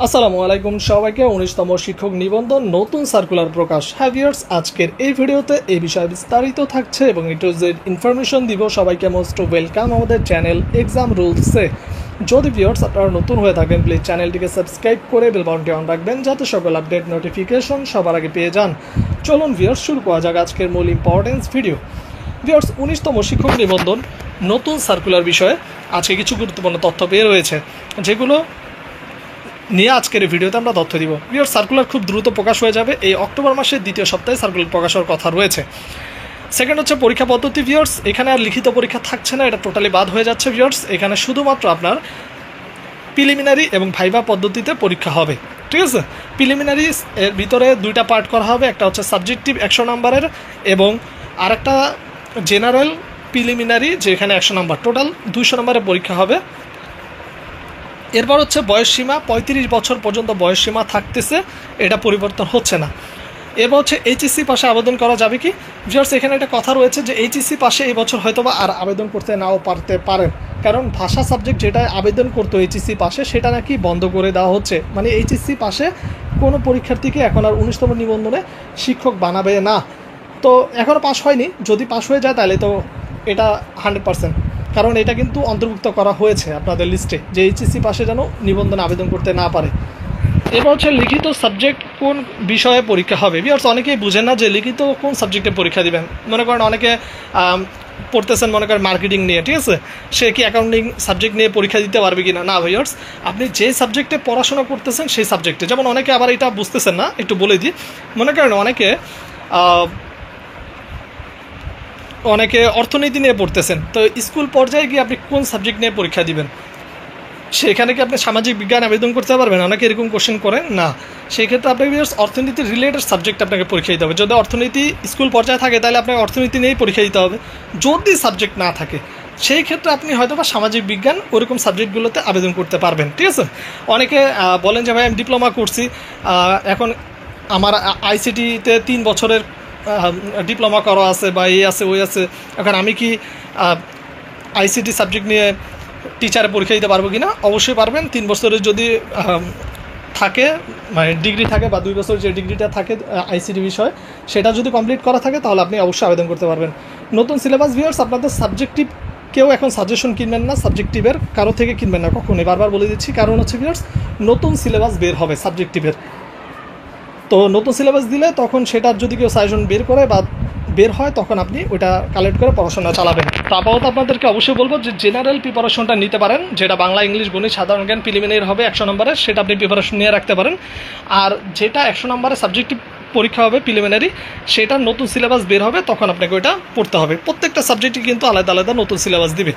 আসসালামু আলাইকুম সবাইকে 19তম শিক্ষক নিবন্ধন নতুন সার্কুলার প্রকাশ। হ্যাঁ ভিউয়ার্স, আজকের এই ভিডিওতে এই বিষয়ে বিস্তারিত থাকছে এবং এ টু জেড ইনফরমেশন দিব। সবাইকে মোস্ট ওয়েলকাম আমাদের চ্যানেল এক্সাম রুলসে। যদি ভিউয়ার্স আপনারা নতুন হয়ে থাকেন প্লিজ চ্যানেলটিকে সাবস্ক্রাইব করে বেল বাটনটি অন রাখবেন যাতে সকল আপডেট নোটিফিকেশন সবার আগে পেয়ে যান। চলুন ভিউয়ার্স শুরু করা যাক আজকের মূল ইম্পর্টেন্স ভিডিও। ভিউয়ার্স, 19তম শিক্ষক নিবন্ধন নতুন সার্কুলার বিষয়ে আজকে কিছু গুরুত্বপূর্ণ তথ্য পেয়ে রয়েছে, যেগুলো নিয়ে আজকের এই ভিডিওতে আমরা তথ্য দিব। ভিউয়ার্স, সার্কুলার খুব দ্রুত প্রকাশ হয়ে যাবে। এই অক্টোবর মাসের দ্বিতীয় সপ্তাহে সার্কুলার প্রকাশ হওয়ার কথা রয়েছে। সেকেন্ড হচ্ছে পরীক্ষা পদ্ধতি। ভিউয়ার্স, এখানে আর লিখিত পরীক্ষা থাকছে না, এটা টোটালি বাদ হয়ে যাচ্ছে। ভিউয়ার্স, এখানে শুধুমাত্র আপনার প্রিলিমিনারি এবং ভাইভা পদ্ধতিতে পরীক্ষা হবে। ঠিক আছে, প্রিলিমিনারি এর ভিতরে দুইটা পার্ট করা হবে, একটা হচ্ছে সাবজেক্টিভ 100 নম্বরের এবং আরেকটা জেনারেল প্রিলিমিনারি যেখানে 100 নম্বর, টোটাল 200 নম্বরের পরীক্ষা হবে। এরপর হচ্ছে বয়সসীমা, 35 বছর পর্যন্ত বয়সসীমা থাকতেছে, এটা পরিবর্তন হচ্ছে না। এরপর হচ্ছে এইচএসসি পাশে আবেদন করা যাবে কি। ভিউয়ার্স, এখানে একটা কথা রয়েছে যে এইচএসসি পাশে এই বছর হয়তোবা আর আবেদন করতে নাও পারতে পারেন, কারণ ভাষা সাবজেক্ট যেটা আবেদন করতো এইচএসসি পাশে সেটা নাকি বন্ধ করে দেওয়া হচ্ছে। মানে এইচএসসি পাশে কোনো পরীক্ষার্থীকে এখন আর 19তম নিবন্ধনে শিক্ষক বানাবে না। তো এখনও পাশ হয়নি, যদি পাশ হয়ে যায় তাহলে তো এটা 100%, কারণ এটা কিন্তু অন্তর্ভুক্ত করা হয়েছে আপনাদের লিস্টে যে এইচএসসি পাশে যেন নিবন্ধন আবেদন করতে না পারে। এবার হচ্ছে লিখিত সাবজেক্ট কোন বিষয়ে পরীক্ষা হবে। ভিউয়ার্স, অনেকেই বুঝেন না যে লিখিত কোন সাবজেক্টে পরীক্ষা দিবেন। মনে করেন অনেকে পড়তেছেন মনে করেন মার্কেটিং নিয়ে, ঠিক আছে, সে কি অ্যাকাউন্টিং সাবজেক্ট নিয়ে পরীক্ষা দিতে পারবে কি না। না ভিউয়ার্স, আপনি যে সাবজেক্টে পড়াশোনা করতেছেন সেই সাবজেক্টে, যেমন অনেকে আবার এটা বুঝতেছেন না, একটু বলে দিই। মনে করেন অনেকে অর্থনীতি নিয়ে পড়তেছেন, তো স্কুল পর্যায়ে গিয়ে আপনি কোন সাবজেক্ট নিয়ে পরীক্ষা দিবেন, সেখানে কি আপনি সামাজিক বিজ্ঞান আবেদন করতে পারবেন? অনেকে এরকম কোশ্চেন করেন না। সেই ক্ষেত্রে আপনাকে অর্থনীতি রিলেটেড সাবজেক্ট আপনাকে পরীক্ষা দিতে হবে। যদি অর্থনীতি স্কুল পর্যায়ে থাকে তাহলে আপনাকে অর্থনীতি নিয়েই পরীক্ষা দিতে হবে। যদি সাবজেক্ট না থাকে সেই ক্ষেত্রে আপনি হয়তো বা সামাজিক বিজ্ঞান ওরকম সাবজেক্টগুলোতে আবেদন করতে পারবেন। ঠিক আছে, অনেকে বলেন যে ভাই আমি ডিপ্লোমা করছি, এখন আমার আইসিটিতে 3 বছরের ডিপ্লোমা করা আছে বা এই আছে ওই আছে, এখন আমি কি আইসিটি সাবজেক্ট নিয়ে টিচারে পরীক্ষা দিতে পারবো কি না? অবশ্যই পারবেন। 3 বছরের যদি থাকে মানে ডিগ্রি থাকে বা 2 বছরের যে ডিগ্রিটা থাকে আইসিটি বিষয়, সেটা যদি কমপ্লিট করা থাকে তাহলে আপনি অবশ্যই আবেদন করতে পারবেন। নতুন সিলেবাস। ভিউয়ার্স, আপনাদের সাবজেক্টিভ কেউ এখন সাজেশন কিনবেন না, সাবজেক্টিভের কারো থেকে কিনবেন না কখনোই, বারবার বলে দিচ্ছি। কারণ হচ্ছে ভিউয়ার্স, নতুন সিলেবাস বের হবে সাবজেক্টিভের, তো নতুন সিলেবাস দিলে তখন সেটার যদি কেউ সাজেশন বের করে বা বের হয় তখন আপনি ওইটা কালেক্ট করে পড়াশোনা চালাবেন। তো আপাতত আপনাদেরকে অবশ্যই বলবো যে জেনারেল প্রিপারেশনটা নিতে পারেন, যেটা বাংলা, ইংলিশ, গণিত, সাধারণ জ্ঞান প্রিলিমিনারি হবে 100 নম্বরের, সেটা আপনি প্রিপারেশন নিয়ে রাখতে পারেন। আর যেটা 100 নম্বরের সাবজেক্টিভ পরীক্ষা হবে প্রিলিমিনারি, সেটা নতুন সিলেবাস বের হবে তখন আপনাকে ওইটা পড়তে হবে। প্রত্যেকটা সাবজেক্টই কিন্তু আলাদা আলাদা নতুন সিলেবাস দিবে।